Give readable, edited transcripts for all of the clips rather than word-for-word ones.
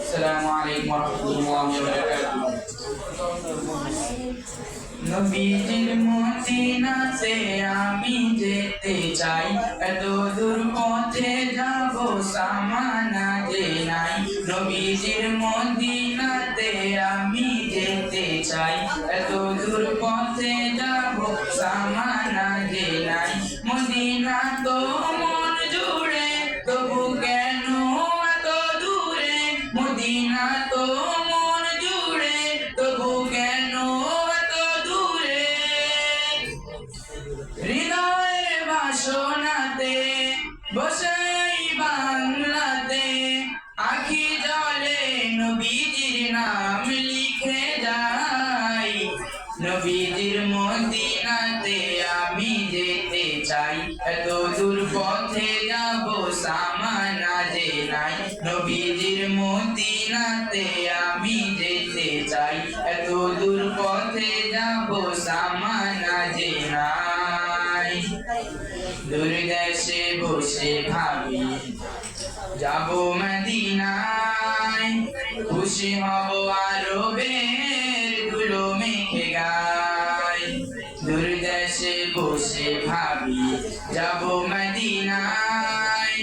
আসসালামু আলাইকুম ওয়া রাহমাতুল্লাহি ওয়া বারাকাতুহু। নবীজির মদিনাতে আমি যেতে চাই, এত দূর পথে যাব সামানা যে নাই। নবীজির মদিনাতে আমি যেতে চাই, এত দূর পথে যাব সামানা যে নাই। মদিনা তো মন জুড়ে, তবু কেন এত দূরে? মদিনা তো মন জুড়ে, তবু কেন এত দূরে? হৃদয়ের বাসনাতে বসেই বাংলাতে, আখি জলে নবীজির নাম লিখে যাই। নবীজির মদিনাতে আমি যেতে চাই, এত দূর পথে যাব সামানা যে নাই। নবীজির মদিনাতে আমি যেতে চাই, এত দূর পথে যাব সামানা যে নাই। দূর দেশে বসে ভাবি যাব মদিনায়, খুশি হব আরবের ধুলো মেখে গায়। দূর দেশে বসে ভাবি যাব মদিনায়,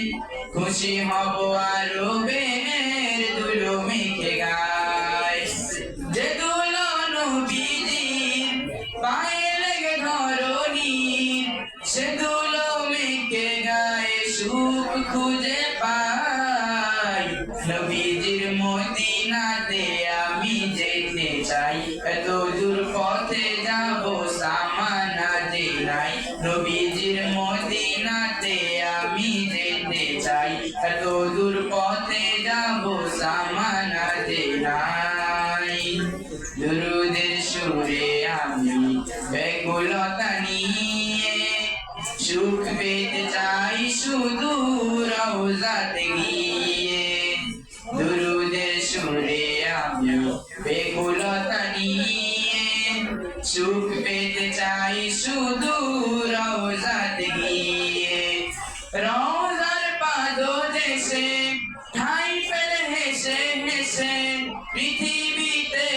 খুশি হব আরবের ধুলো মেখে গায়। যে ধুলো নবীজির পায়ে লেগে ধরণীর, সে ধুলো মেখে গায়ে সুখ খুঁজে পাই। নবীজির মদিনাতে আমি যেতে চাই, এত দূর পথে যাব সামানা যে নাই। নবীজির মদিনাতে আমি যেতে চাই, এত দূর পথে যাব সামানা যে নাই। দুরুদের সুরে আমি ব্যাকুলতা নিয়ে, সুখ পেতে চাই শুধু রওজাতে গিয়ে। দুরুদের সুরে আমি ব্যাকুলতা নিয়ে, সুখ পেতে চাই শুধু রওজাতে গিয়ে। রওজার পাদদেশে ঠাই পেলে হেসে হেসে, পৃথিবীতে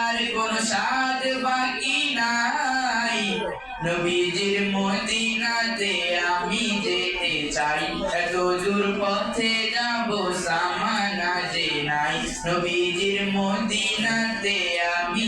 আর কোন স্বাদ বাকি নাই। নবীজির মদিনাতে আমি যেতে চাই, এত দূর পথে যাব সামানা যে নাই। নবীজির মদিনাতে আমি